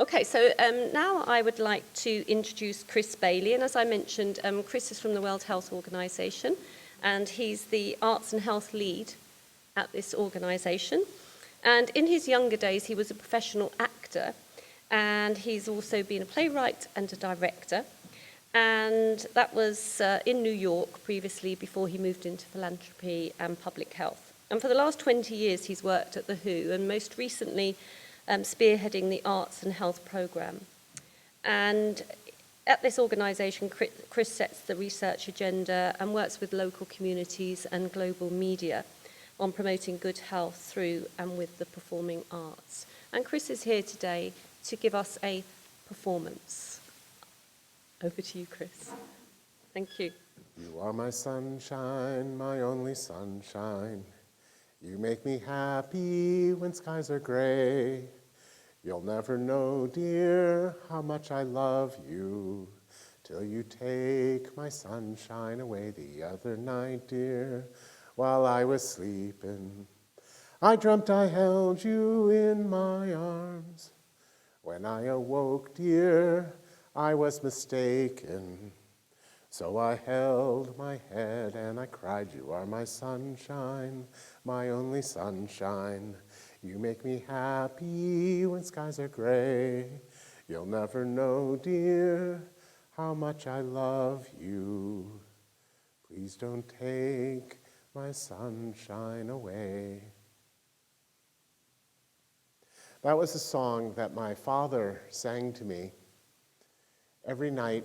Okay, so now I would like to introduce Chris Bailey, and as I mentioned, Chris is from the World Health Organization, and he's the Arts and Health lead at this organization. And in his younger days, he was a professional actor, and he's also been a playwright and a director. And that was in New York previously, before he moved into philanthropy and public health. And for the last 20 years, he's worked at the WHO, and most recently spearheading the Arts and Health Programme. And at this organisation, Chris sets the research agenda and works with local communities and global media on promoting good health through and with the performing arts. And Chris is here today to give us a performance. Over to you, Chris. Thank you. You are my sunshine, my only sunshine. You make me happy when skies are gray. You'll never know, dear, how much I love you till you take my sunshine away. The other night, dear, while I was sleeping, I dreamt I held you in my arms. When I awoke, dear, I was mistaken. So I held my head and I cried, you are my sunshine, my only sunshine. You make me happy when skies are gray. You'll never know, dear, how much I love you. Please don't take my sunshine away. That was a song that my father sang to me every night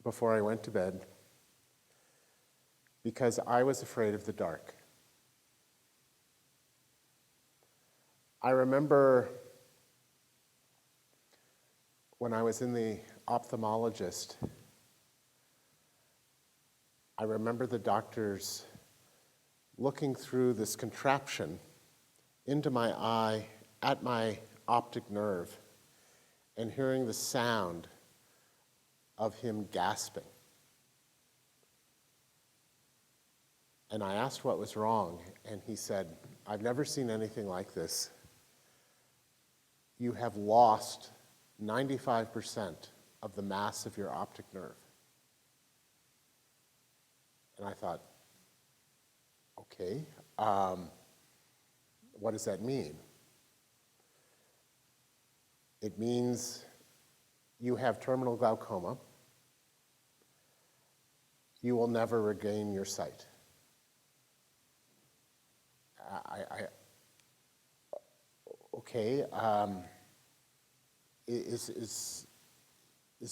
before I went to bed, because I was afraid of the dark. I remember when I was in the ophthalmologist, I remember the doctors looking through this contraption into my eye at my optic nerve and hearing the sound of him gasping. And I asked what was wrong, and he said, I've never seen anything like this. You have lost 95% of the mass of your optic nerve. And I thought, okay, what does that mean? It means you have terminal glaucoma. You will never regain your sight. Okay. Is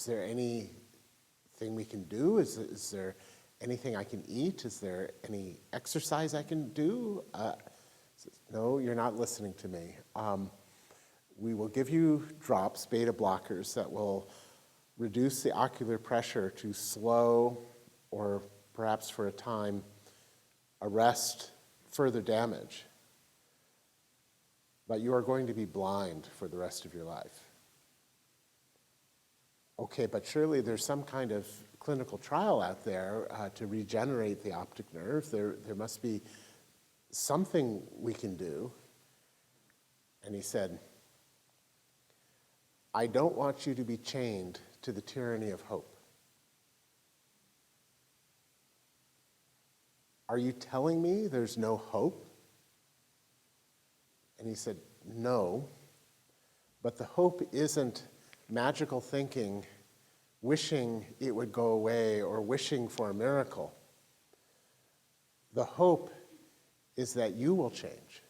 there anything we can do? Is there anything I can eat? Is there any exercise I can do? No, you're not listening to me. We will give you drops, beta blockers, that will reduce the ocular pressure to slow, or perhaps for a time, arrest further damage. But you are going to be blind for the rest of your life. Okay, but surely there's some kind of clinical trial out there to regenerate the optic nerve. There must be something we can do. And he said, I don't want you to be chained to the tyranny of hope. Are you telling me there's no hope? And he said, no, but the hope isn't magical thinking, wishing it would go away or wishing for a miracle. The hope is that you will change.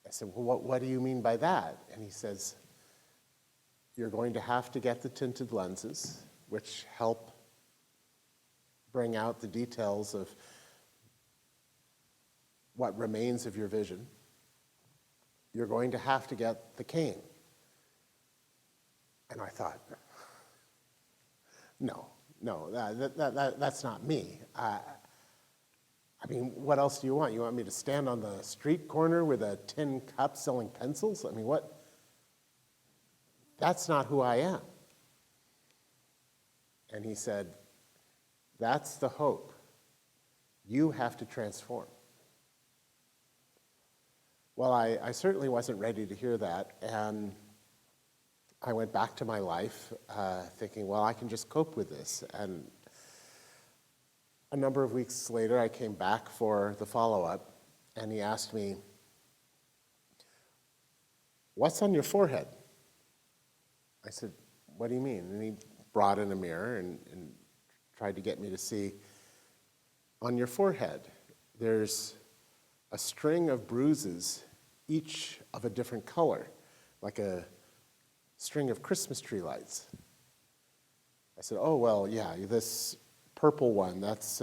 I said, well, what do you mean by that? And he says, you're going to have to get the tinted lenses, which help bring out the details of what remains of your vision. You're going to have to get the cane. And I thought, no, that's not me. I mean, what else do you want? You want me to stand on the street corner with a tin cup selling pencils? I mean, what? That's not who I am. And he said, that's the hope. You have to transform. Well, I certainly wasn't ready to hear that, and I went back to my life thinking, well, I can just cope with this. And a number of weeks later, I came back for the follow-up, and he asked me, "What's on your forehead?" I said, "What do you mean?" And he brought in a mirror and tried to get me to see, on your forehead, there's a string of bruises, each of a different color, like a string of Christmas tree lights. I said, "Oh, well, yeah, this purple one, that's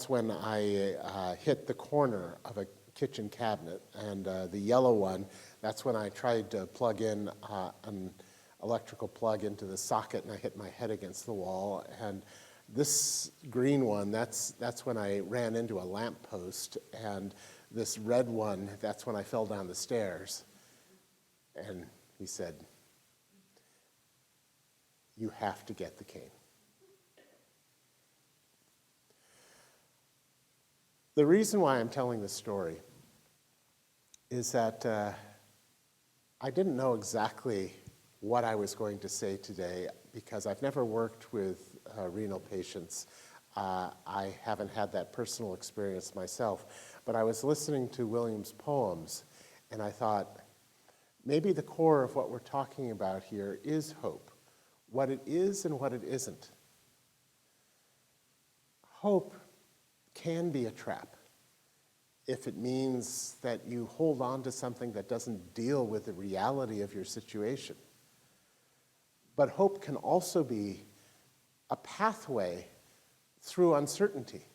when I hit the corner of a kitchen cabinet, and the yellow one, that's when I tried to plug in an electrical plug into the socket and I hit my head against the wall, and this green one, that's when I ran into a lamppost, and this red one, that's when I fell down the stairs." And he said, "You have to get the cane." The reason why I'm telling this story is that I didn't know exactly what I was going to say today because I've never worked with renal patients. I haven't had that personal experience myself, but I was listening to William's poems, and I thought, maybe the core of what we're talking about here is hope, what it is and what it isn't. Hope can be a trap if it means that you hold on to something that doesn't deal with the reality of your situation. But hope can also be a pathway through uncertainty,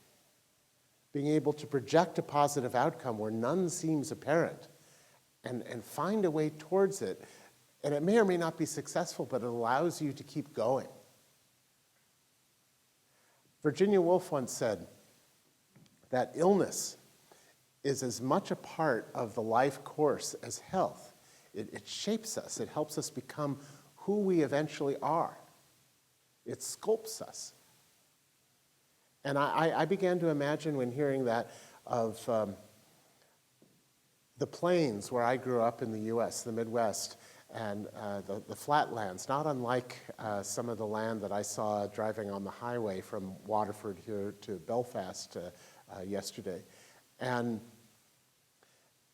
being able to project a positive outcome where none seems apparent and find a way towards it. And it may or may not be successful, but it allows you to keep going. Virginia Woolf once said that illness is as much a part of the life course as health. It shapes us. It helps us become who we eventually are. It sculpts us. And I began to imagine when hearing that of the plains where I grew up in the US, the Midwest, and the flatlands, not unlike some of the land that I saw driving on the highway from Waterford here to Belfast yesterday. And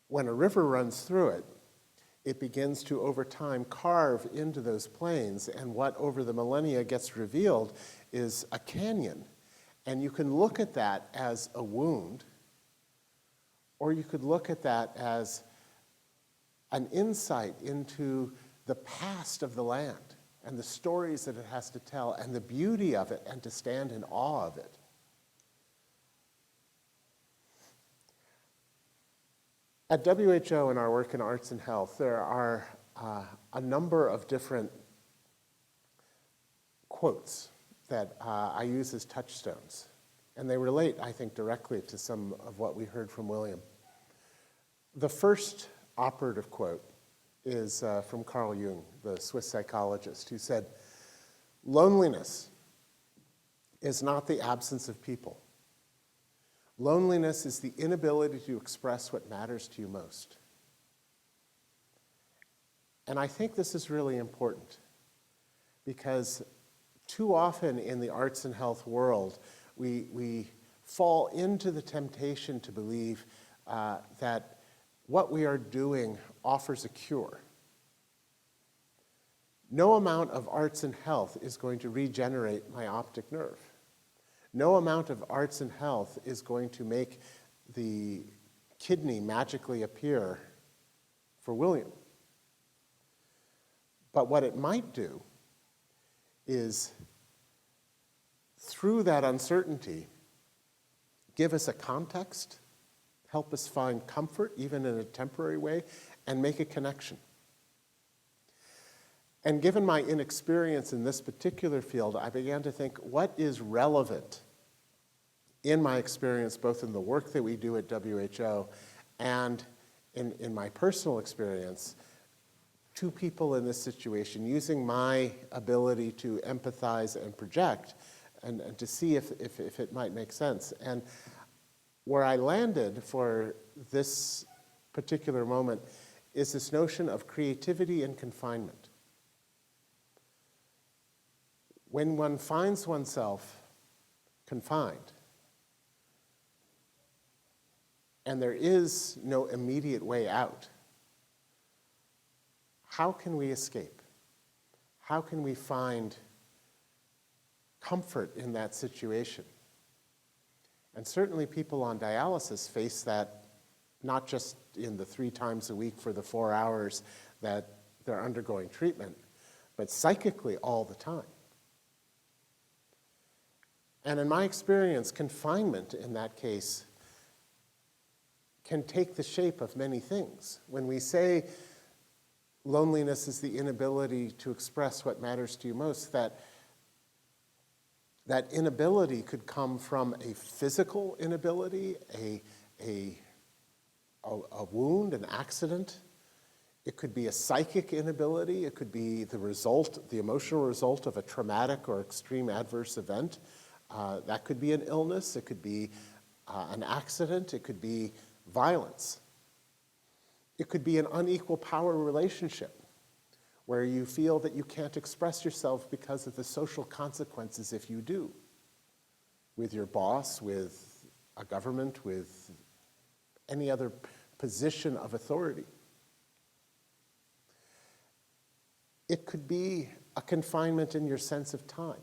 when a river runs through it, it begins to, over time, carve into those plains, and what over the millennia gets revealed is a canyon. And you can look at that as a wound, or you could look at that as an insight into the past of the land and the stories that it has to tell and the beauty of it, and to stand in awe of it. At WHO, in our work in arts and health, there are a number of different quotes that I use as touchstones. And they relate, I think, directly to some of what we heard from William. The first operative quote is from Carl Jung, the Swiss psychologist, who said, "Loneliness is not the absence of people. Loneliness is the inability to express what matters to you most." And I think this is really important because too often in the arts and health world, we fall into the temptation to believe that what we are doing offers a cure. No amount of arts and health is going to regenerate my optic nerve. No amount of arts and health is going to make the kidney magically appear for William. But what it might do is, through that uncertainty, give us a context, help us find comfort, even in a temporary way, and make a connection. And given my inexperience in this particular field, I began to think, what is relevant in my experience, both in the work that we do at WHO and in my personal experience, to people in this situation, using my ability to empathize and project, and to see if it might make sense. And Where I landed for this particular moment is this notion of creativity and confinement. When one finds oneself confined, and there is no immediate way out, how can we escape? How can we find comfort in that situation? And certainly people on dialysis face that not just in the 3 times a week for the 4 hours that they're undergoing treatment, but psychically all the time. And in my experience, confinement in that case can take the shape of many things. When we say loneliness is the inability to express what matters to you most, that inability could come from a physical inability, a wound, an accident. It could be a psychic inability. It could be the emotional result of a traumatic or extreme adverse event. That could be an illness. It could be an accident. It could be violence. It could be an unequal power relationship where you feel that you can't express yourself because of the social consequences if you do, with your boss, with a government, with any other position of authority. It could be a confinement in your sense of time.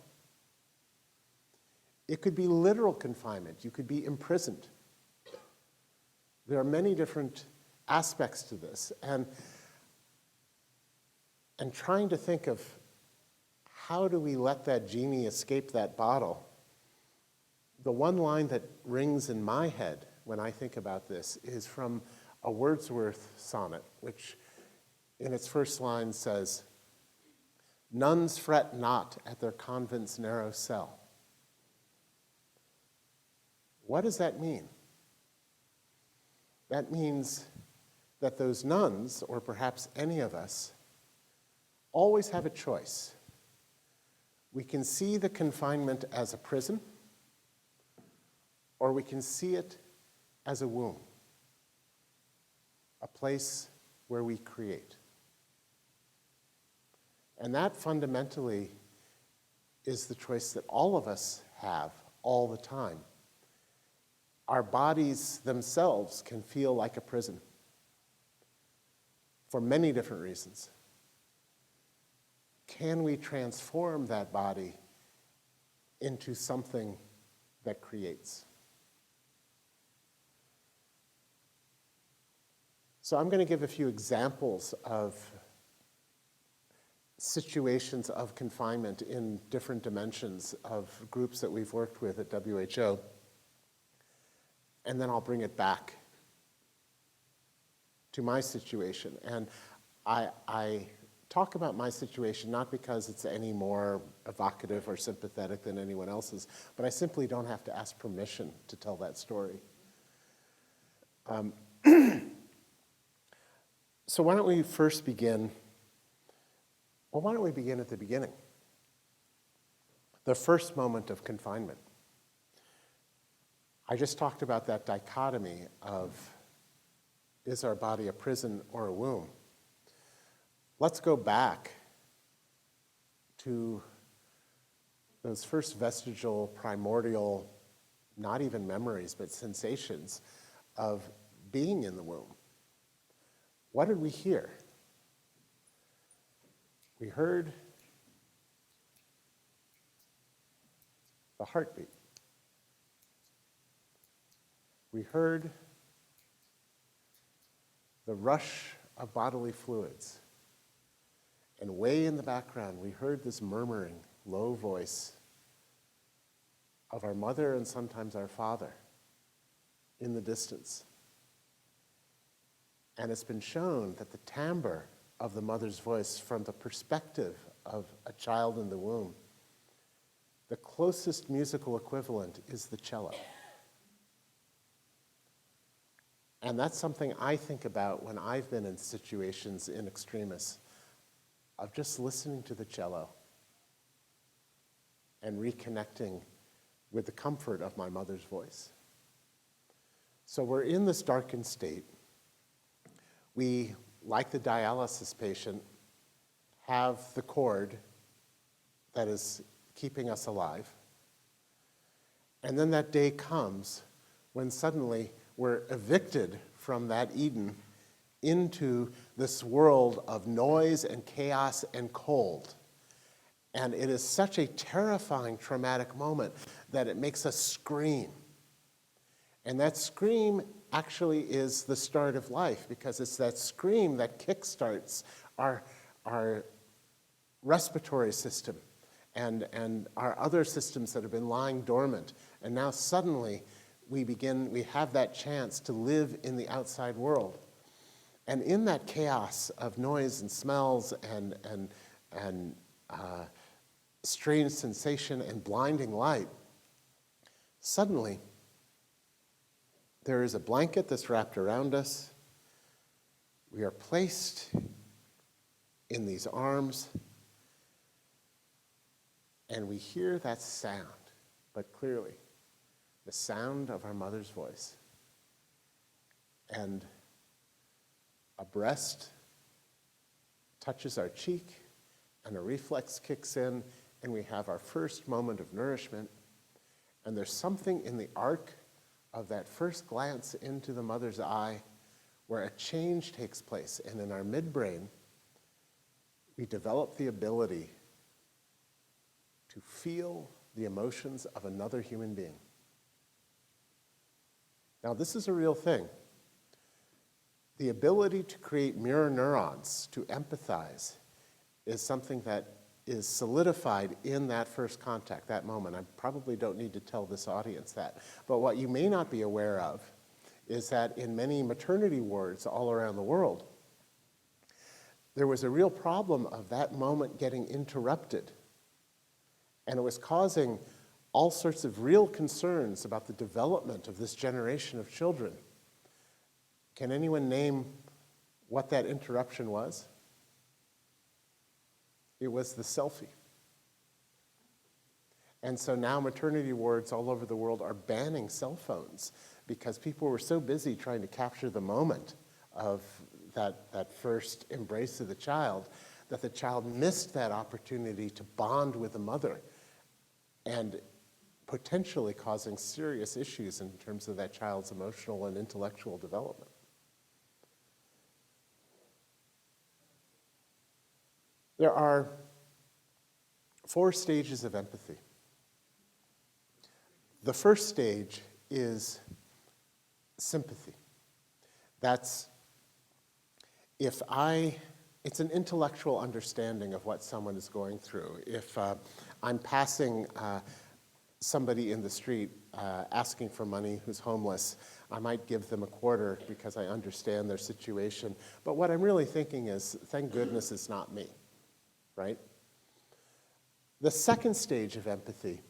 It could be literal confinement. You could be imprisoned. There are many different aspects to this. And trying to think of how do we let that genie escape that bottle, the one line that rings in my head when I think about this is from a Wordsworth sonnet, which in its first line says, "Nuns fret not at their convent's narrow cell." What does that mean? That means that those nuns, or perhaps any of us, always have a choice. We can see the confinement as a prison, or we can see it as a womb, a place where we create. And that fundamentally is the choice that all of us have all the time. Our bodies themselves can feel like a prison for many different reasons. Can we transform that body into something that creates? So I'm going to give a few examples of situations of confinement in different dimensions of groups that we've worked with at WHO. And then I'll bring it back to my situation. And I talk about my situation not because it's any more evocative or sympathetic than anyone else's, but I simply don't have to ask permission to tell that story. So why don't we first begin? Well, why don't we begin at the beginning? The first moment of confinement. I just talked about that dichotomy of, is our body a prison or a womb? Let's go back to those first vestigial, primordial, not even memories, but sensations of being in the womb. What did we hear? We heard the heartbeat. We heard the rush of bodily fluids. And way in the background, we heard this murmuring, low voice of our mother and sometimes our father in the distance. And it's been shown that the timbre of the mother's voice from the perspective of a child in the womb, the closest musical equivalent is the cello. And that's something I think about when I've been in situations in extremis of just listening to the cello and reconnecting with the comfort of my mother's voice. So we're in this darkened state. We, like the dialysis patient, have the cord that is keeping us alive. And then that day comes when suddenly we're evicted from that Eden into this world of noise and chaos and cold. And it is such a terrifying, traumatic moment that it makes us scream. And that scream actually is the start of life, because it's that scream that kickstarts our respiratory system and our other systems that have been lying dormant. And now suddenly we have that chance to live in the outside world. And in that chaos of noise and smells and strange sensation and blinding light, suddenly there is a blanket that's wrapped around us. We are placed in these arms, and we hear that sound, but clearly, the sound of our mother's voice. And a breast touches our cheek, and a reflex kicks in, and we have our first moment of nourishment. And there's something in the arc of that first glance into the mother's eye where a change takes place. And in our midbrain, we develop the ability to feel the emotions of another human being. Now, this is a real thing. The ability to create mirror neurons, to empathize, is something that is solidified in that first contact, that moment. I probably don't need to tell this audience that. But what you may not be aware of is that in many maternity wards all around the world, there was a real problem of that moment getting interrupted. And it was causing all sorts of real concerns about the development of this generation of children. Can anyone name what that interruption was? It was the selfie. And so now maternity wards all over the world are banning cell phones because people were so busy trying to capture the moment of that first embrace of the child that the child missed that opportunity to bond with the mother, and potentially causing serious issues in terms of that child's emotional and intellectual development. There are 4 stages of empathy. The first stage is sympathy. It's an intellectual understanding of what someone is going through. If I'm passing somebody in the street asking for money who's homeless, I might give them a quarter because I understand their situation. But what I'm really thinking is, thank goodness it's not me, right? The second stage of empathy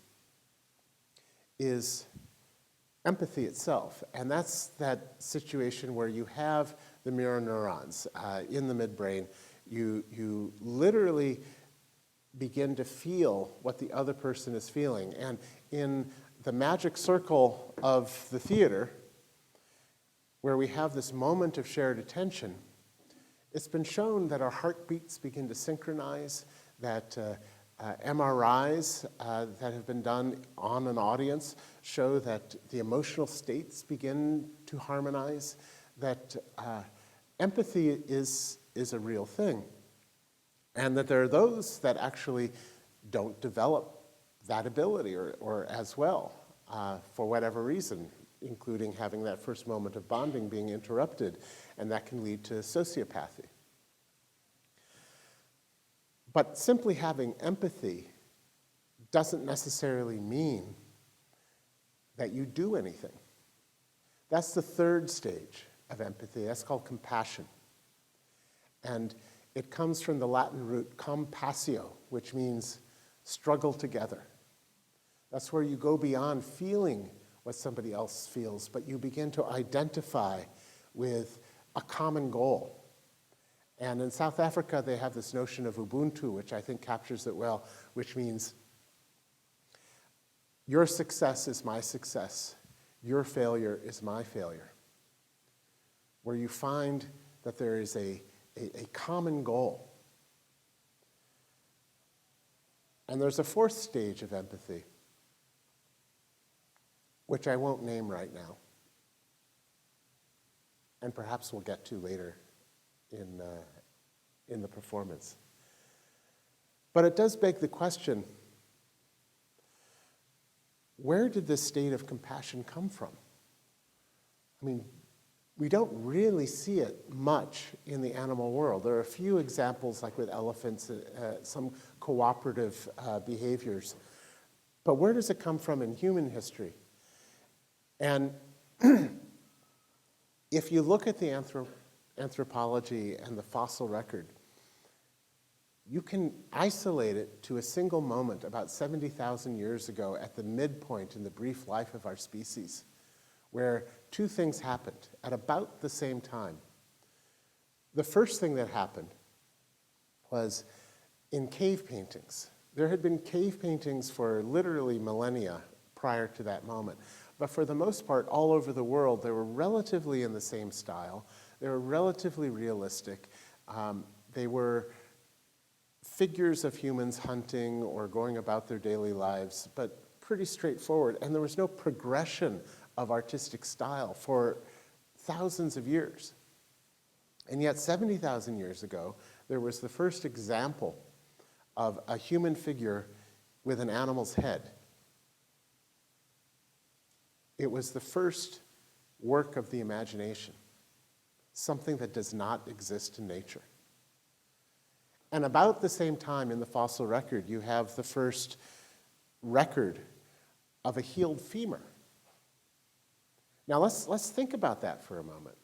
is empathy itself, and that's that situation where you have the mirror neurons in the midbrain. You literally begin to feel what the other person is feeling. And in the magic circle of the theater, where we have this moment of shared attention, it's been shown that our heartbeats begin to synchronize, that MRIs that have been done on an audience show that the emotional states begin to harmonize, that empathy is a real thing, and that there are those that actually don't develop that ability or as well for whatever reason, including having that first moment of bonding being interrupted, and that can lead to sociopathy. But simply having empathy doesn't necessarily mean that you do anything. That's the third stage of empathy. That's called compassion. And it comes from the Latin root compassio, which means struggle together. That's where you go beyond feeling what somebody else feels, but you begin to identify with a common goal. And in South Africa, they have this notion of Ubuntu, which I think captures it well, which means your success is my success. your failure is my failure, where you find that there is a common goal. And there's a fourth stage of empathy, which I won't name right now, and perhaps we'll get to later in the performance. But it does beg the question, where did this state of compassion come from? I mean, we don't really see it much in the animal world. There are a few examples, like with elephants, some cooperative behaviors. But where does it come from in human history? And if you look at the anthropology and the fossil record, you can isolate it to a single moment about 70,000 years ago at the midpoint in the brief life of our species, where two things happened at about the same time. The first thing that happened was in cave paintings. There had been cave paintings for literally millennia prior to that moment. But for the most part, all over the world, they were relatively in the same style. They were relatively realistic. They were figures of humans hunting or going about their daily lives, but pretty straightforward. And there was no progression of artistic style for thousands of years. And yet 70,000 years ago, there was the first example of a human figure with an animal's head. It was the first work of the imagination, something that does not exist in nature. And about the same time in the fossil record, you have the first record of a healed femur. Now let's think about that for a moment.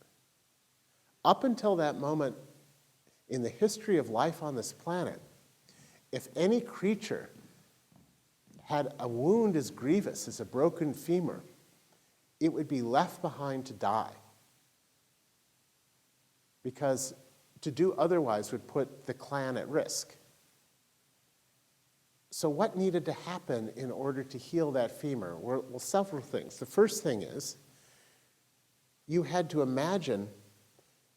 Up until that moment in the history of life on this planet, if any creature had a wound as grievous as a broken femur, it would be left behind to die. Because to do otherwise would put the clan at risk. So what needed to happen in order to heal that femur? Well, several things. The first thing is, you had to imagine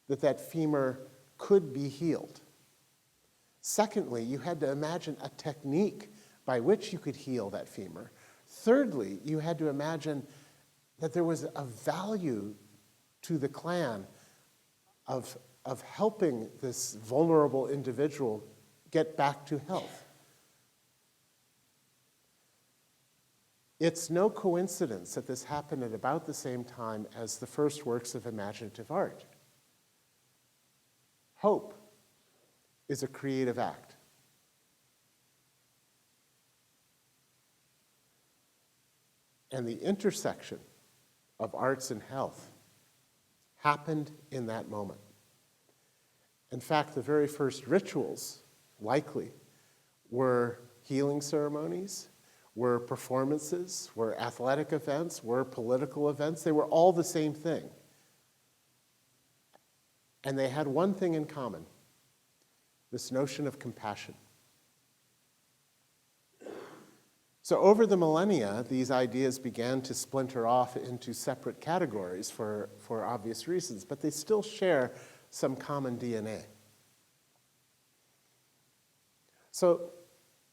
that that femur could be healed. Secondly, you had to imagine a technique by which you could heal that femur. Thirdly, you had to imagine that there was a value to the clan of helping this vulnerable individual get back to health. It's no coincidence that this happened at about the same time as the first works of imaginative art. Hope is a creative act. And the intersection of arts and health happened in that moment. In fact, the very first rituals, likely, were healing ceremonies, were performances, were athletic events, were political events. They were all the same thing. And they had one thing in common, this notion of compassion. So over the millennia, these ideas began to splinter off into separate categories for obvious reasons, but they still share some common DNA. So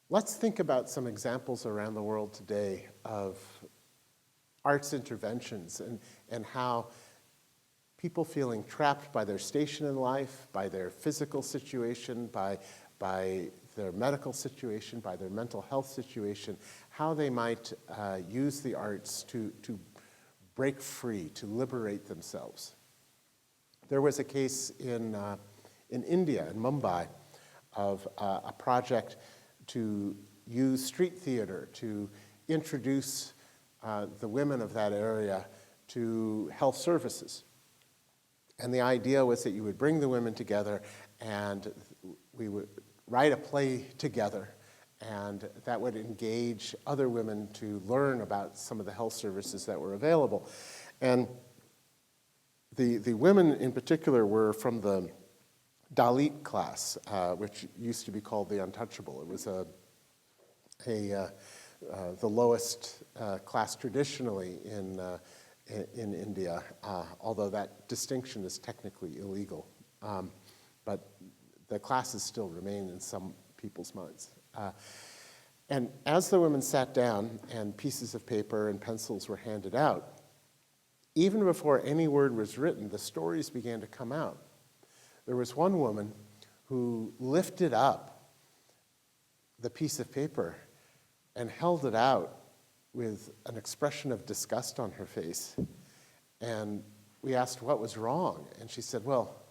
let's think about some examples around the world today of arts interventions and how people feeling trapped by their station in life, by their physical situation, by their medical situation, by their mental health situation, how they might use the arts to break free, to liberate themselves. There was a case in India, in Mumbai, of a project to use street theater to introduce the women of that area to health services. And the idea was that you would bring the women together and we would write a play together, and that would engage other women to learn about some of the health services that were available. And the women in particular were from the Dalit class, which used to be called the untouchable. It was the lowest class traditionally in in India, although that distinction is technically illegal. But the classes still remain in some people's minds. And as the women sat down and pieces of paper and pencils were handed out, even before any word was written, the stories began to come out. There was one woman who lifted up the piece of paper and held it out with an expression of disgust on her face. And we asked what was wrong, and she said, well,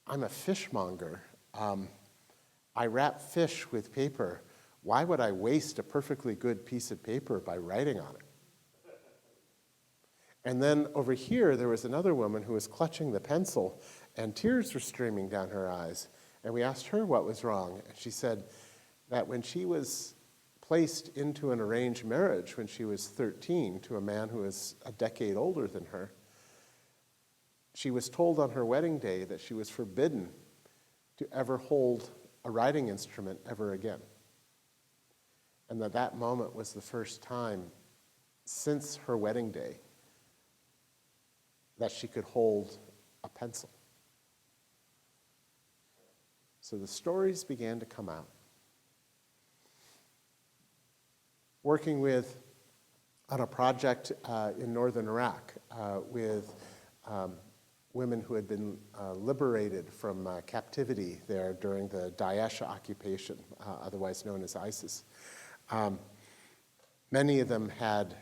I'm a fishmonger. I wrap fish with paper. Why would I waste a perfectly good piece of paper by writing on it? And then over here, there was another woman who was clutching the pencil, and tears were streaming down her eyes. And we asked her what was wrong, and she said that when she was placed into an arranged marriage when she was 13 to a man who was a decade older than her, she was told on her wedding day that she was forbidden to ever hold a writing instrument ever again. And that moment was the first time since her wedding day that she could hold a pencil. So the stories began to come out. Working on a project in northern Iraq with women who had been liberated from captivity there during the Daesh occupation, otherwise known as ISIS. Many of them had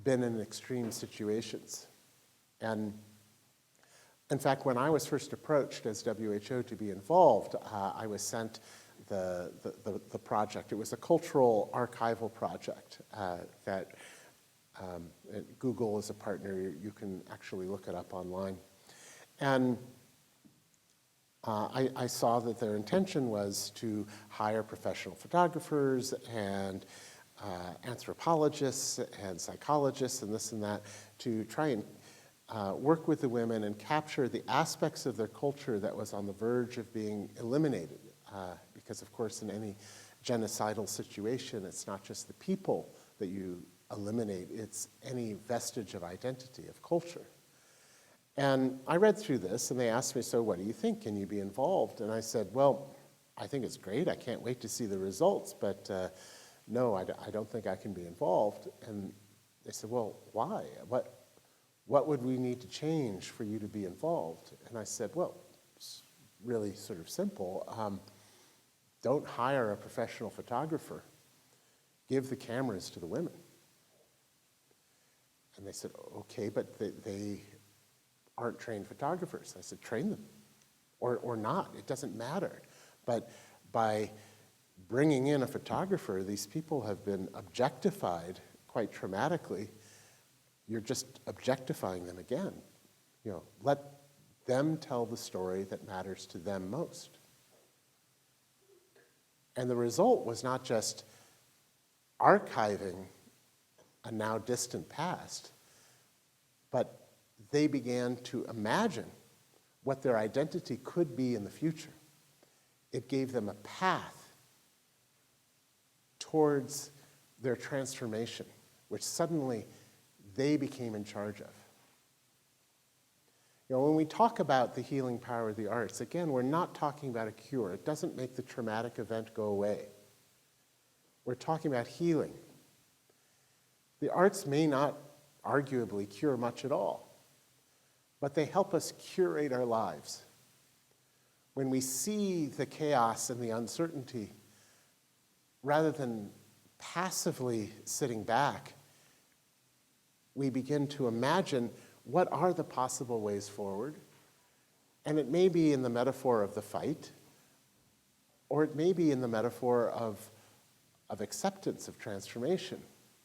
been in extreme situations. And in fact, when I was first approached as WHO to be involved, I was sent the project. It was a cultural archival project that Google is a partner. You can actually look it up online. And I saw that their intention was to hire professional photographers and anthropologists and psychologists and this and that to try and work with the women and capture the aspects of their culture that was on the verge of being eliminated. Because, of course, in any genocidal situation, it's not just the people that you eliminate, it's any vestige of identity, of culture. And I read through this, and they asked me, so what do you think? Can you be involved? And I said, well, I think it's great. I can't wait to see the results, but no, I don't think I can be involved. And they said, well, why? What would we need to change for you to be involved? And I said, well, it's really sort of simple. Don't hire a professional photographer. Give the cameras to the women. And they said, okay, but they aren't trained photographers. I said, train them, or not. It doesn't matter. But by bringing in a photographer, these people have been objectified quite traumatically. You're just objectifying them again. You know, let them tell the story that matters to them most. And the result was not just archiving a now distant past, but they began to imagine what their identity could be in the future. It gave them a path towards their transformation, which suddenly they became in charge of. You know, when we talk about the healing power of the arts, again, we're not talking about a cure. It doesn't make the traumatic event go away. We're talking about healing. The arts may not arguably cure much at all, but they help us curate our lives. When we see the chaos and the uncertainty, rather than passively sitting back, we begin to imagine what are the possible ways forward. And it may be in the metaphor of the fight, or it may be in the metaphor of acceptance, of transformation.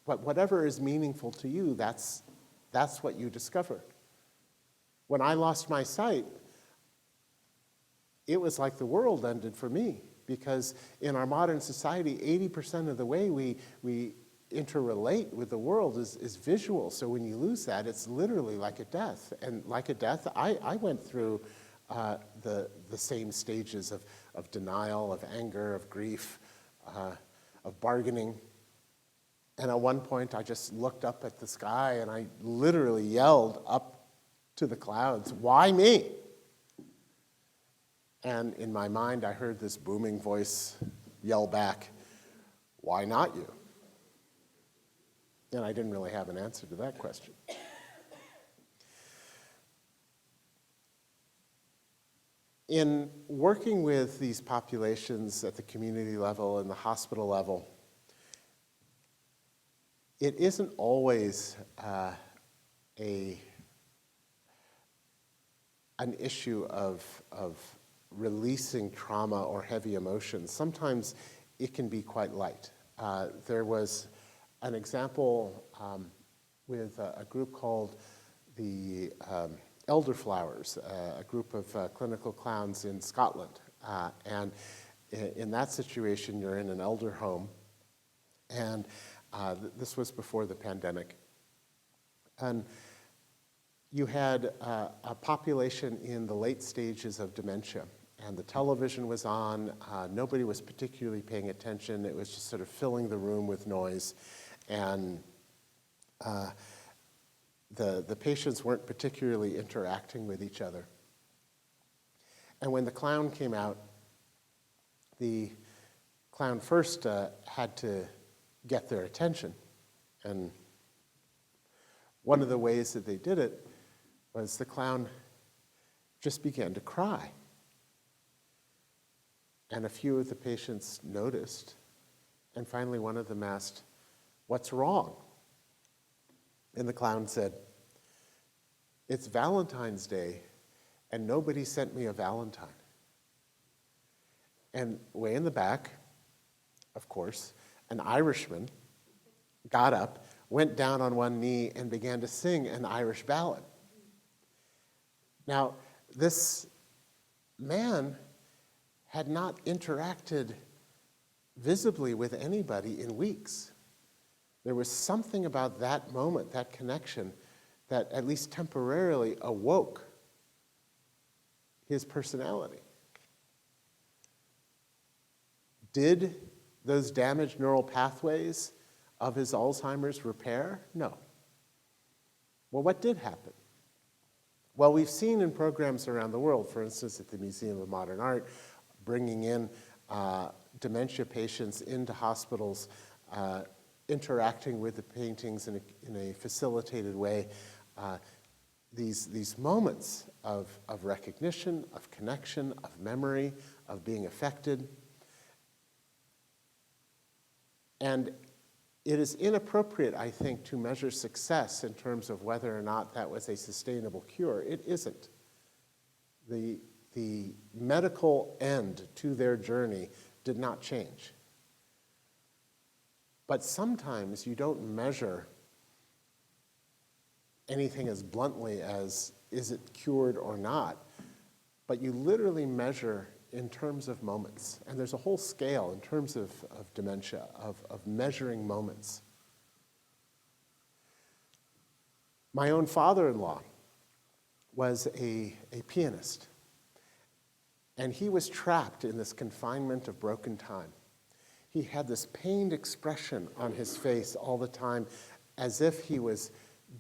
But whatever is meaningful to you, that's what you discover. When I lost my sight, it was like the world ended for me, because in our modern society, 80% of the way we interrelate with the world is visual. So when you lose that, it's literally like a death. And like a death, I went through the same stages of denial, of anger, of grief, of bargaining. And at one point, I just looked up at the sky and I literally yelled up to the clouds, "Why me?" And in my mind, I heard this booming voice yell back, "Why not you?" And I didn't really have an answer to that question. In working with these populations at the community level and the hospital level, it isn't always an issue of releasing trauma or heavy emotions. Sometimes it can be quite light. There was an example with a group called the Elderflowers, a group of clinical clowns in Scotland. And in that situation, you're in an elder home, and this was before the pandemic. And you had a population in the late stages of dementia, and the television was on. Nobody was particularly paying attention. It was just sort of filling the room with noise. And the patients weren't particularly interacting with each other. And when the clown came out, the clown first had to get their attention. And one of the ways that they did it was the clown just began to cry. And a few of the patients noticed, and finally one of them asked, "What's wrong?" And the clown said, "It's Valentine's Day, and nobody sent me a Valentine." And way in the back, of course, an Irishman got up, went down on one knee, and began to sing an Irish ballad. Now, this man had not interacted visibly with anybody in weeks. There was something about that moment, that connection, that at least temporarily awoke his personality. Did those damaged neural pathways of his Alzheimer's repair? No. Well, what did happen? Well, we've seen in programs around the world, for instance, at the Museum of Modern Art, bringing in dementia patients into hospitals, interacting with the paintings in a facilitated way, these moments of recognition, of connection, of memory, of being affected. And it is inappropriate, I think, to measure success in terms of whether or not that was a sustainable cure. It isn't. The medical end to their journey did not change. But sometimes you don't measure anything as bluntly as, is it cured or not? But you literally measure in terms of moments. And there's a whole scale in terms of dementia, of measuring moments. My own father-in-law was a pianist. And he was trapped in this confinement of broken time. He had this pained expression on his face all the time, as if he was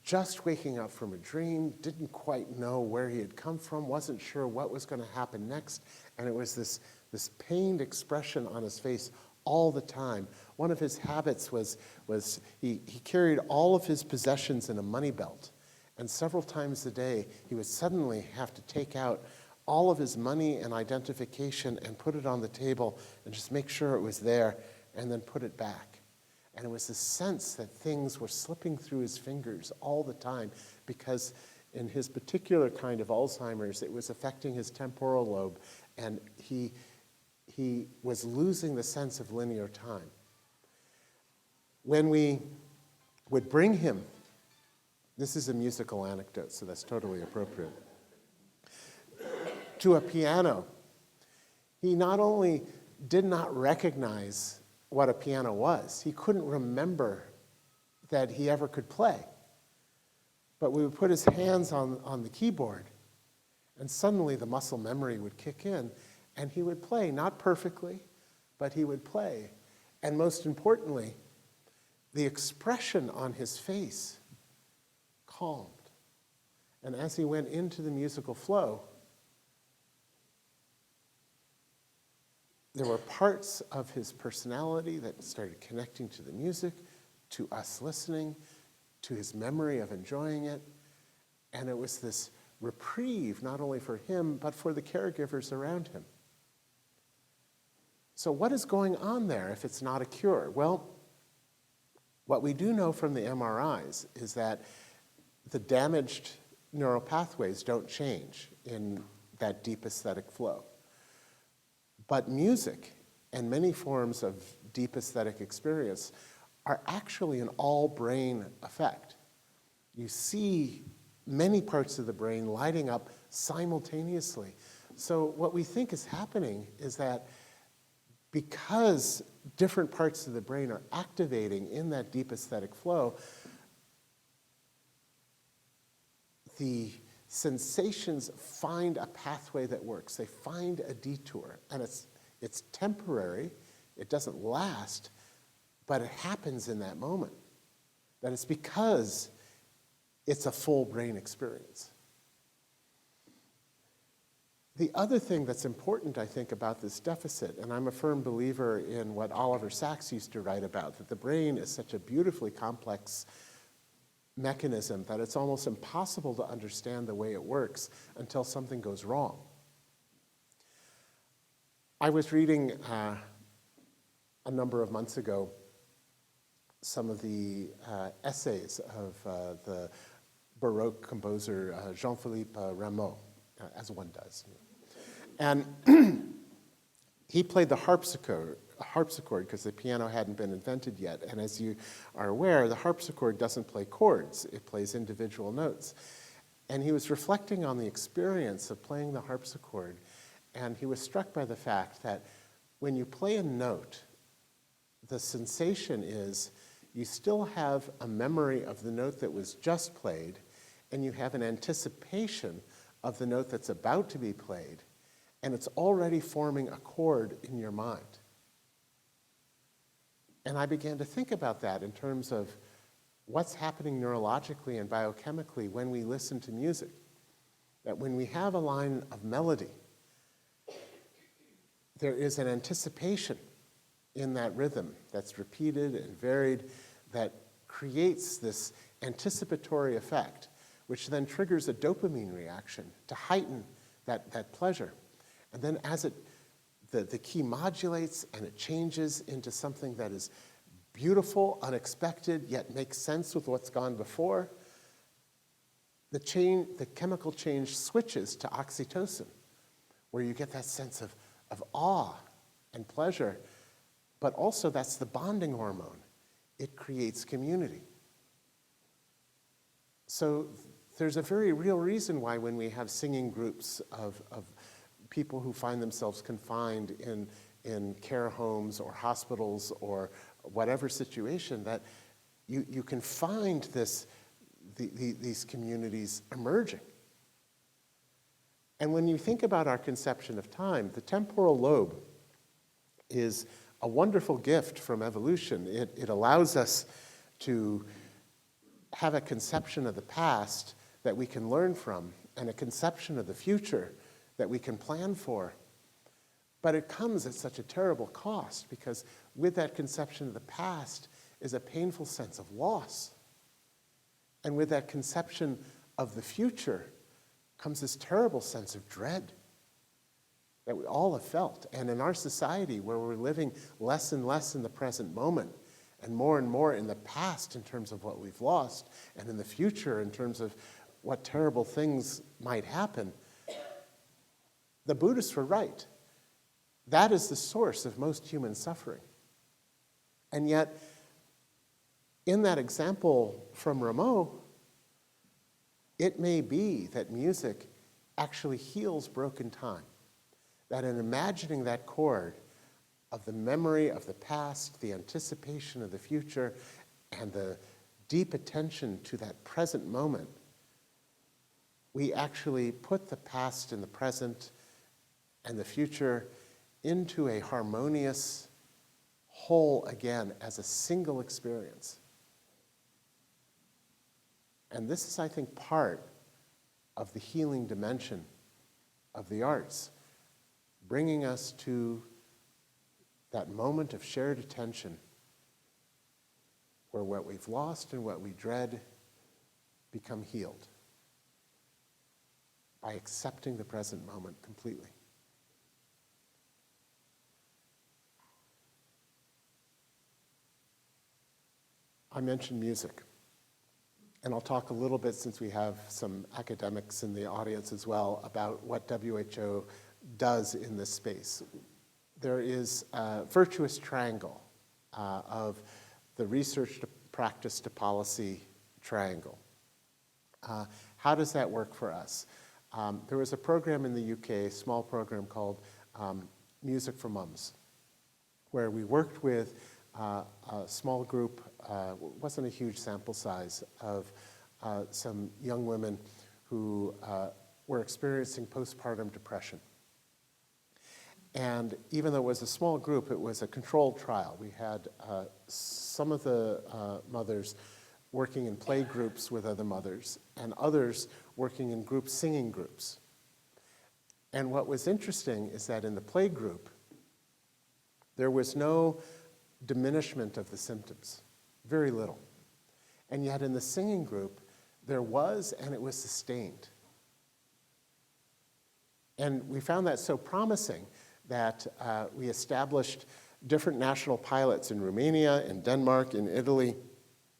just waking up from a dream, didn't quite know where he had come from, wasn't sure what was going to happen next, and it was this pained expression on his face all the time. One of his habits was he carried all of his possessions in a money belt, and several times a day he would suddenly have to take out all of his money and identification and put it on the table and just make sure it was there and then put it back. And it was this sense that things were slipping through his fingers all the time because in his particular kind of Alzheimer's, it was affecting his temporal lobe, and he was losing the sense of linear time. When we would bring him, this is a musical anecdote, so that's totally appropriate, to a piano, he not only did not recognize what a piano was, he couldn't remember that he ever could play. But we would put his hands on the keyboard, and suddenly the muscle memory would kick in, and he would play, not perfectly, but he would play. And most importantly, the expression on his face calmed. And as he went into the musical flow, there were parts of his personality that started connecting to the music, to us listening, to his memory of enjoying it. And it was this reprieve, not only for him, but for the caregivers around him. So what is going on there if it's not a cure? Well, what we do know from the MRIs is that the damaged neural pathways don't change in that deep aesthetic flow. But music and many forms of deep aesthetic experience are actually an all-brain effect. You see many parts of the brain lighting up simultaneously. So what we think is happening is that because different parts of the brain are activating in that deep aesthetic flow, the sensations find a pathway that works. They find a detour, and it's temporary, it doesn't last, but it happens in that moment. That it's because it's a full brain experience. The other thing that's important, I think, about this deficit, and I'm a firm believer in what Oliver Sacks used to write about, that the brain is such a beautifully complex mechanism that it's almost impossible to understand the way it works until something goes wrong. I was reading a number of months ago some of the essays of the Baroque composer Jean-Philippe Rameau, as one does. And he played the harpsichord because the piano hadn't been invented yet. And as you are aware, the harpsichord doesn't play chords, it plays individual notes. And he was reflecting on the experience of playing the harpsichord, and he was struck by the fact that when you play a note, the sensation is you still have a memory of the note that was just played, and you have an anticipation of the note that's about to be played, and it's already forming a chord in your mind. And I began to think about that in terms of what's happening neurologically and biochemically when we listen to music. That when we have a line of melody, there is an anticipation in that rhythm that's repeated and varied that creates this anticipatory effect, which then triggers a dopamine reaction to heighten that pleasure. And then as the key modulates and it changes into something that is beautiful, unexpected, yet makes sense with what's gone before, the chemical change switches to oxytocin, where you get that sense of awe and pleasure, but also that's the bonding hormone. It creates community. So there's a very real reason why when we have singing groups of people who find themselves confined in care homes or hospitals or whatever situation, that you can find these communities emerging. And when you think about our conception of time, the temporal lobe is a wonderful gift from evolution. It allows us to have a conception of the past that we can learn from and a conception of the future that we can plan for. But it comes at such a terrible cost, because with that conception of the past is a painful sense of loss. And with that conception of the future comes this terrible sense of dread that we all have felt. And in our society, where we're living less and less in the present moment and more in the past in terms of what we've lost, and in the future in terms of what terrible things might happen, the Buddhists were right. That is the source of most human suffering. And yet, in that example from Rameau, it may be that music actually heals broken time. That in imagining that chord of the memory of the past, the anticipation of the future, and the deep attention to that present moment, we actually put the past and the present and the future into a harmonious whole again as a single experience. And this is, I think, part of the healing dimension of the arts, bringing us to that moment of shared attention where what we've lost and what we dread become healed by accepting the present moment completely. I mentioned music, and I'll talk a little bit, since we have some academics in the audience as well, about what WHO does in this space. There is a virtuous triangle of the research to practice to policy triangle. How does that work for us? There was a program in the UK, a small program called Music for Mums, where we worked with a small group, wasn't a huge sample size, of some young women who were experiencing postpartum depression. And even though it was a small group, it was a controlled trial. We had some of the mothers working in play groups with other mothers, and others working in group singing groups. And what was interesting is that in the play group, there was no diminishment of the symptoms, very little. And yet in the singing group, there was, and it was sustained. And we found that so promising that we established different national pilots in Romania, in Denmark, in Italy,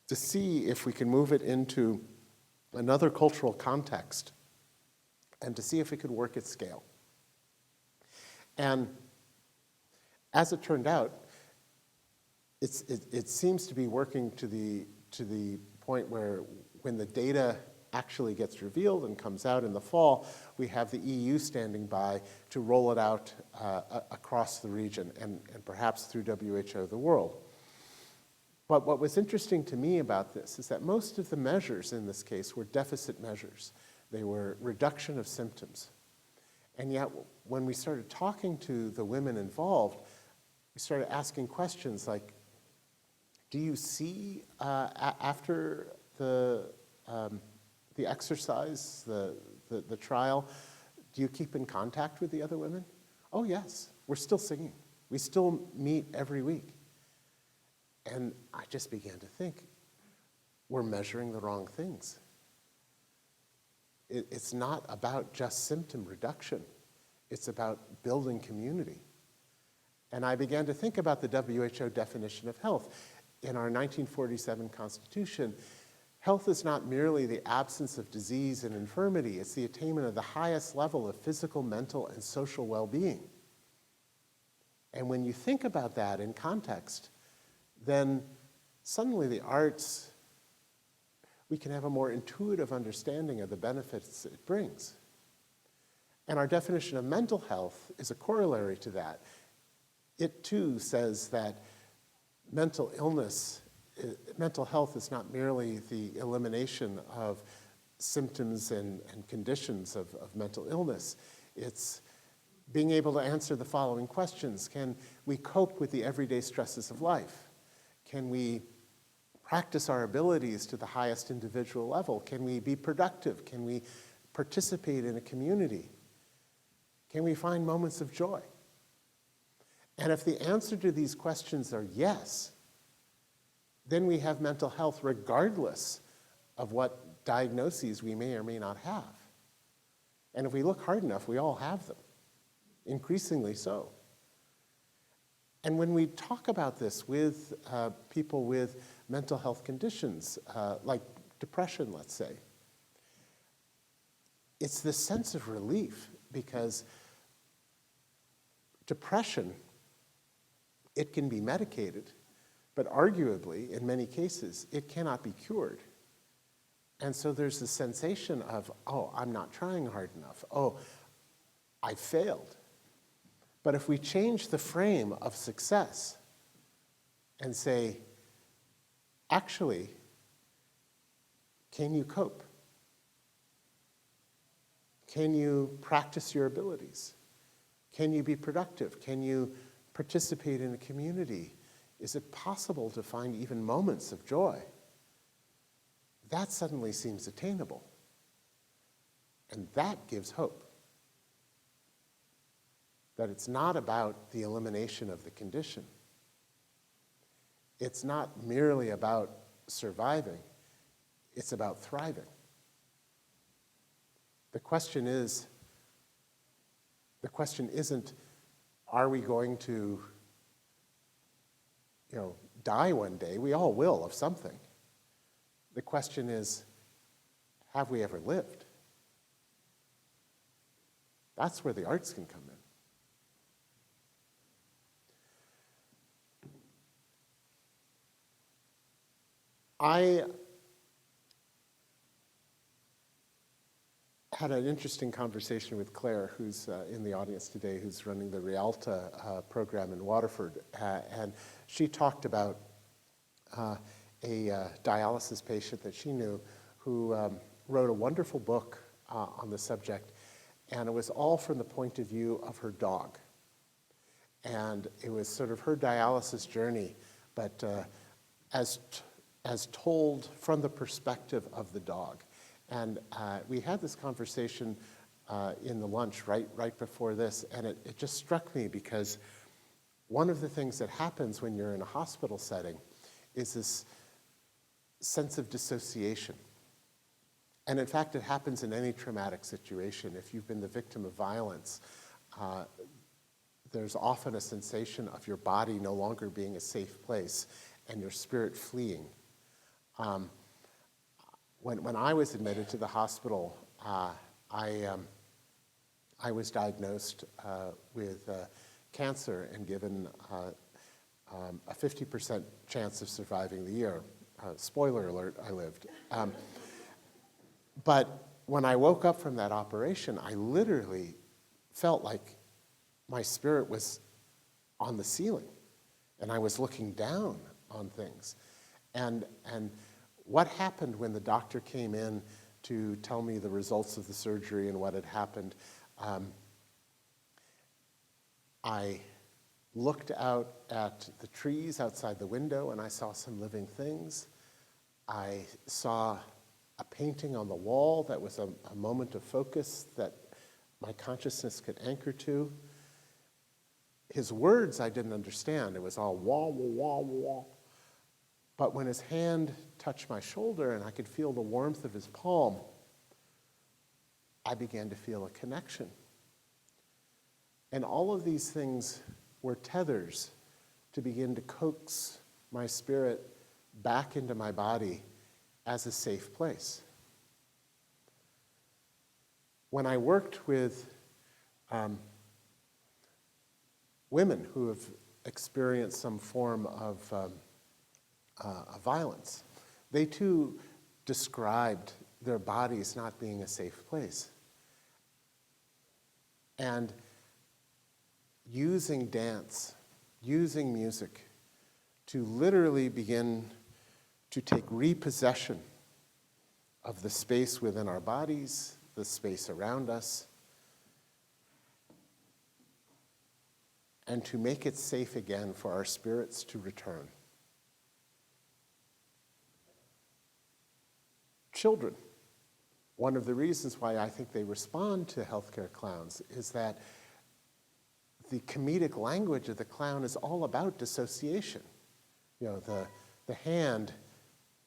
to see if we can move it into another cultural context and to see if it could work at scale. And as it turned out, it seems to be working to the point where when the data actually gets revealed and comes out in the fall, we have the EU standing by to roll it out across the region and perhaps through WHO the world. But what was interesting to me about this is that most of the measures in this case were deficit measures. They were reduction of symptoms. And yet, when we started talking to the women involved, we started asking questions like, do you see after the exercise, the trial, do you keep in contact with the other women? Oh yes, we're still singing. We still meet every week. And I just began to think, we're measuring the wrong things. It's not about just symptom reduction. It's about building community. And I began to think about the WHO definition of health. In our 1947 Constitution, health is not merely the absence of disease and infirmity, it's the attainment of the highest level of physical, mental, and social well-being. And when you think about that in context, then suddenly the arts, we can have a more intuitive understanding of the benefits it brings. And our definition of mental health is a corollary to that. It too says that mental health is not merely the elimination of symptoms and conditions of mental illness. It's being able to answer the following questions. Can we cope with the everyday stresses of life? Can we practice our abilities to the highest individual level? Can we be productive? Can we participate in a community? Can we find moments of joy? And if the answer to these questions are yes, then we have mental health regardless of what diagnoses we may or may not have. And if we look hard enough, we all have them, increasingly so. And when we talk about this with people with mental health conditions, like depression, let's say, it's this sense of relief, because depression, it can be medicated, but arguably, in many cases, it cannot be cured. And so there's the sensation of, oh, I'm not trying hard enough. Oh, I failed. But if we change the frame of success and say, actually, can you cope? Can you practice your abilities? Can you be productive? Can you participate in a community? Is it possible to find even moments of joy? that suddenly seems attainable. And that gives hope. That it's not about the elimination of the condition. It's not merely about surviving, it's about thriving. The question isn't, are we going to, die one day? We all will of something. The question is, have we ever lived? That's where the arts can come in. I had an interesting conversation with Claire, who's in the audience today, who's running the Rialta program in Waterford, and she talked about a dialysis patient that she knew who wrote a wonderful book on the subject, and it was all from the point of view of her dog. And it was sort of her dialysis journey, but as told from the perspective of the dog. And we had this conversation in the lunch right before this, and it just struck me because one of the things that happens when you're in a hospital setting is this sense of dissociation. And in fact, it happens in any traumatic situation. If you've been the victim of violence, there's often a sensation of your body no longer being a safe place and your spirit fleeing. When I was admitted to the hospital, I was diagnosed with cancer and given a 50% chance of surviving the year. Spoiler alert, I lived. But when I woke up from that operation, I literally felt like my spirit was on the ceiling, and I was looking down on things. And what happened when the doctor came in to tell me the results of the surgery and what had happened, I looked out at the trees outside the window and I saw some living things. I saw a painting on the wall that was a moment of focus that my consciousness could anchor to. His words I didn't understand. It was all wah, wah, wah, wah. But when his hand touched my shoulder and I could feel the warmth of his palm, I began to feel a connection. And all of these things were tethers to begin to coax my spirit back into my body as a safe place. When I worked with women who have experienced some form of violence, they too described their bodies not being a safe place. And using dance, using music to literally begin to take repossession of the space within our bodies, the space around us, and to make it safe again for our spirits to return. Children, one of the reasons why I think they respond to healthcare clowns is that the comedic language of the clown is all about dissociation. The hand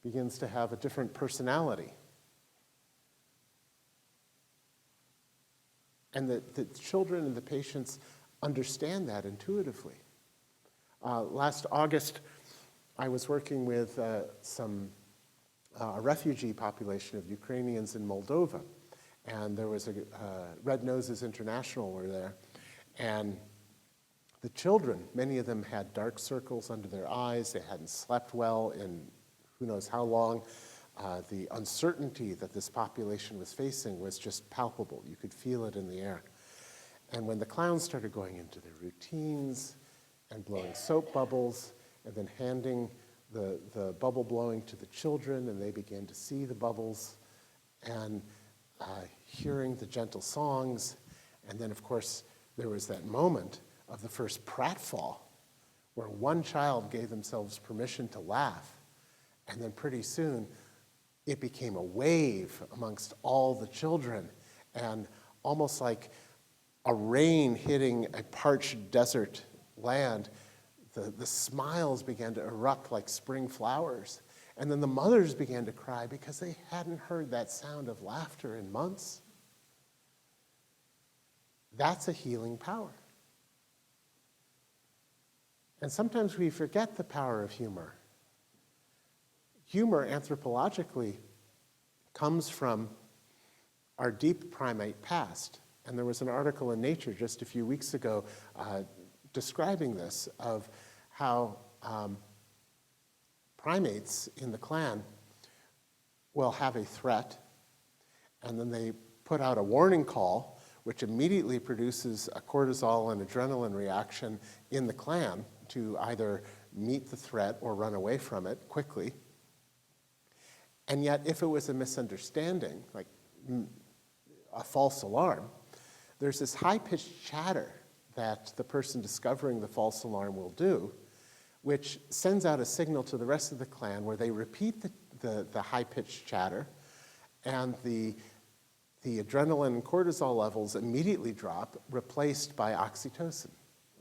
begins to have a different personality. And the children and the patients understand that intuitively. Last August, I was working with a refugee population of Ukrainians in Moldova. And there was Red Noses International were there. And the children, many of them had dark circles under their eyes. They hadn't slept well in who knows how long. The uncertainty that this population was facing was just palpable. You could feel it in the air. And when the clowns started going into their routines and blowing soap bubbles and then handing the bubble blowing to the children, and they began to see the bubbles and hearing the gentle songs. And then, of course, there was that moment of the first pratfall where one child gave themselves permission to laugh. And then pretty soon, it became a wave amongst all the children, and almost like a rain hitting a parched desert land, the smiles began to erupt like spring flowers. And then the mothers began to cry because they hadn't heard that sound of laughter in months. That's a healing power. And sometimes we forget the power of humor. Humor, anthropologically, comes from our deep primate past. And there was an article in Nature just a few weeks ago describing this, of how primates in the clan will have a threat, and then they put out a warning call, which immediately produces a cortisol and adrenaline reaction in the clan to either meet the threat or run away from it quickly. And yet, if it was a misunderstanding, like a false alarm, there's this high-pitched chatter that the person discovering the false alarm will do, which sends out a signal to the rest of the clan where they repeat the high-pitched chatter, and the adrenaline and cortisol levels immediately drop, replaced by oxytocin,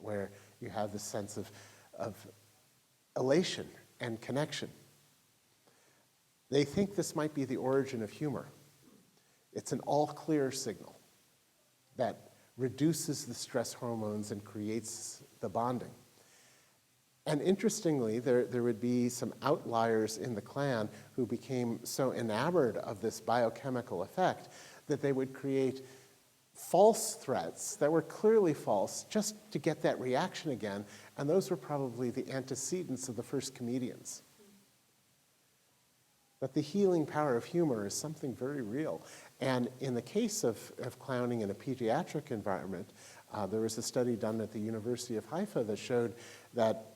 where you have this sense of elation and connection. They think this might be the origin of humor. It's an all-clear signal that reduces the stress hormones and creates the bonding. And interestingly, there would be some outliers in the clan who became so enamored of this biochemical effect that they would create false threats that were clearly false just to get that reaction again, and those were probably the antecedents of the first comedians. But the healing power of humor is something very real. And in the case of clowning in a pediatric environment, there was a study done at the University of Haifa that showed that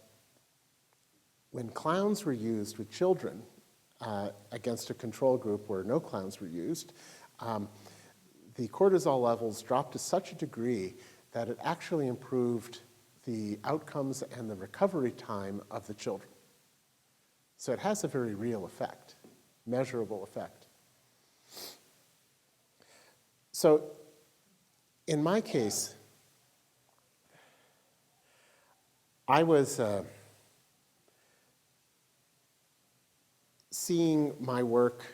when clowns were used with children against a control group where no clowns were used, the cortisol levels dropped to such a degree that it actually improved the outcomes and the recovery time of the children. So it has a very real effect, measurable effect. So in my case, I was seeing my work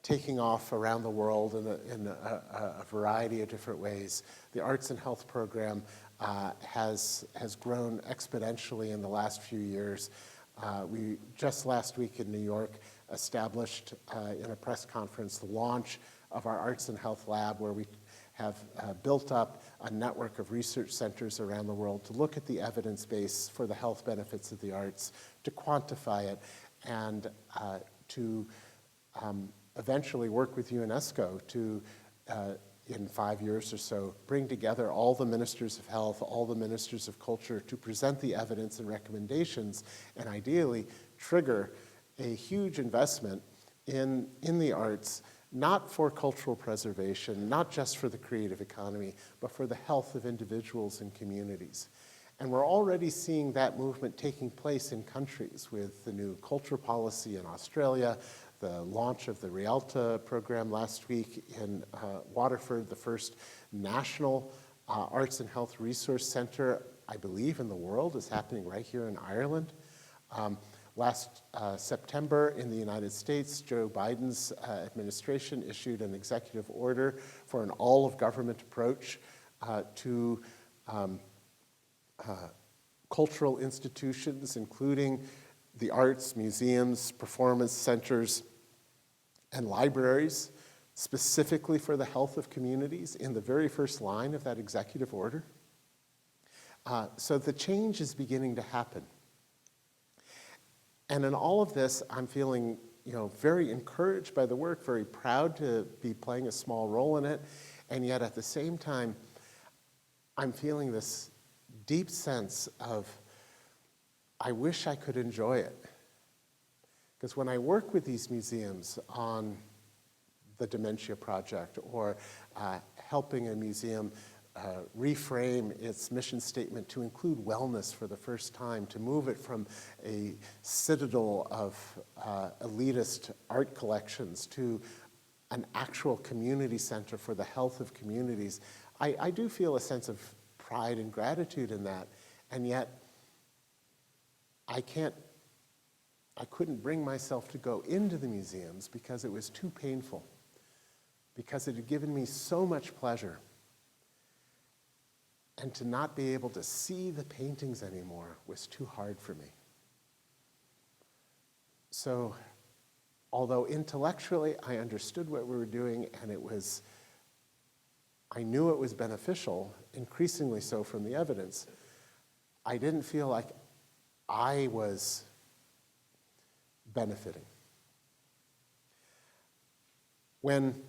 taking off around the world in a variety of different ways. The Arts and Health program has grown exponentially in the last few years. We just last week in New York established in a press conference the launch of our Arts and Health Lab, where we have built up a network of research centers around the world to look at the evidence base for the health benefits of the arts, to quantify it, and to eventually work with UNESCO to, in 5 years or so, bring together all the ministers of health, all the ministers of culture to present the evidence and recommendations, and ideally trigger a huge investment in the arts, not for cultural preservation, not just for the creative economy, but for the health of individuals and communities. And we're already seeing that movement taking place in countries with the new culture policy in Australia, the launch of the Rialta program last week in Waterford, the first national Arts and Health Resource Center, I believe, in the world, is happening right here in Ireland. Last September in the United States, Joe Biden's administration issued an executive order for an all-of-government approach to cultural institutions, including the arts, museums, performance centers, and libraries, specifically for the health of communities, in the very first line of that executive order. So the change is beginning to happen. And in all of this, I'm feeling, very encouraged by the work, very proud to be playing a small role in it, and yet at the same time, I'm feeling this deep sense of, I wish I could enjoy it. Because when I work with these museums on the Dementia Project, or helping a museum reframe its mission statement to include wellness for the first time, to move it from a citadel of elitist art collections to an actual community center for the health of communities. I do feel a sense of pride and gratitude in that, and yet I couldn't bring myself to go into the museums because it was too painful, because it had given me so much pleasure. And to not be able to see the paintings anymore was too hard for me. So, although intellectually I understood what we were doing and I knew it was beneficial, increasingly so from the evidence, I didn't feel like I was benefiting. When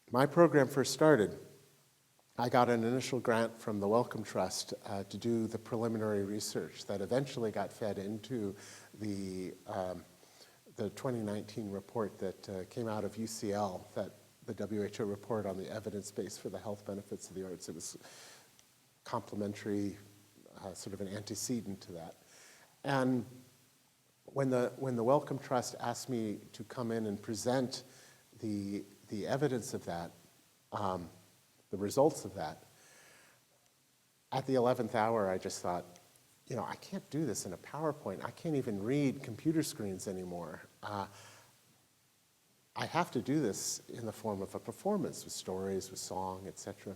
my program first started, I got an initial grant from the Wellcome Trust to do the preliminary research that eventually got fed into the 2019 report that came out of UCL, that the WHO report on the evidence base for the health benefits of the arts. It was complementary, sort of an antecedent to that. And when the Wellcome Trust asked me to come in and present the evidence of that, the results of that, at the 11th hour, I just thought, I can't do this in a PowerPoint. I can't even read computer screens anymore. I have to do this in the form of a performance with stories, with song, etc.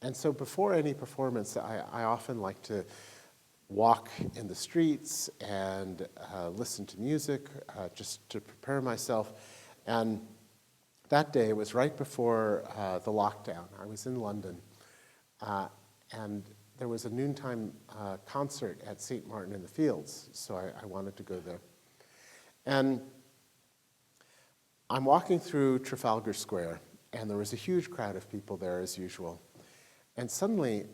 And so before any performance, I often like to walk in the streets and listen to music just to prepare myself. And that day was right before the lockdown. I was in London, and there was a noontime concert at St. Martin in the Fields, so I wanted to go there. And I'm walking through Trafalgar Square, and there was a huge crowd of people there as usual. And suddenly,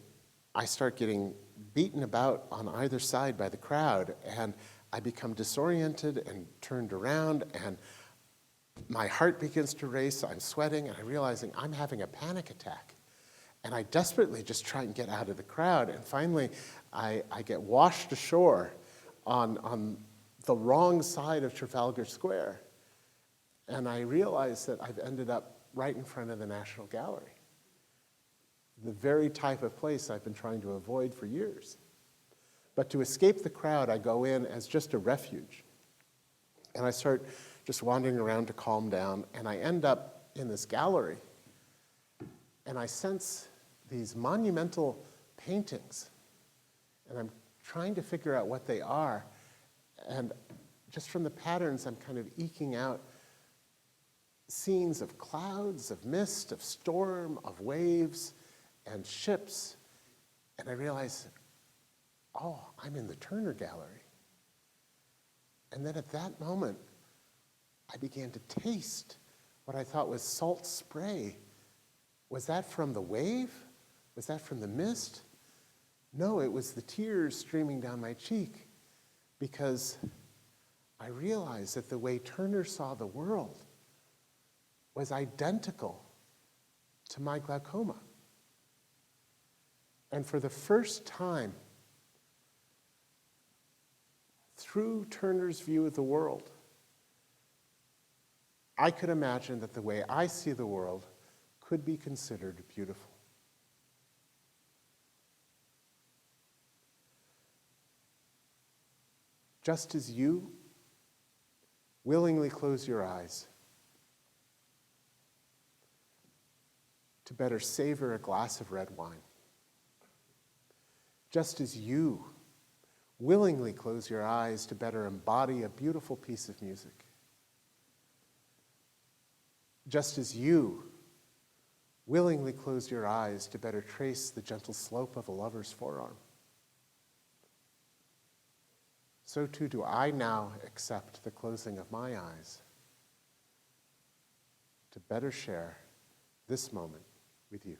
I start getting beaten about on either side by the crowd, and I become disoriented and turned around, and my heart begins to race, I'm sweating, and I'm realizing I'm having a panic attack. And I desperately just try and get out of the crowd, and finally I get washed ashore on the wrong side of Trafalgar Square. And I realize that I've ended up right in front of the National Gallery, the very type of place I've been trying to avoid for years. But to escape the crowd, I go in as just a refuge. And I start just wandering around to calm down, and I end up in this gallery, and I sense these monumental paintings, and I'm trying to figure out what they are, and just from the patterns, I'm kind of eking out scenes of clouds, of mist, of storm, of waves, and ships, and I realize, oh, I'm in the Turner Gallery. And then at that moment, I began to taste what I thought was salt spray. Was that from the wave? Was that from the mist? No, it was the tears streaming down my cheek, because I realized that the way Turner saw the world was identical to my glaucoma. And for the first time, through Turner's view of the world, I could imagine that the way I see the world could be considered beautiful. Just as you willingly close your eyes to better savor a glass of red wine, just as you willingly close your eyes to better embody a beautiful piece of music, just as you willingly close your eyes to better trace the gentle slope of a lover's forearm, so too do I now accept the closing of my eyes to better share this moment with you.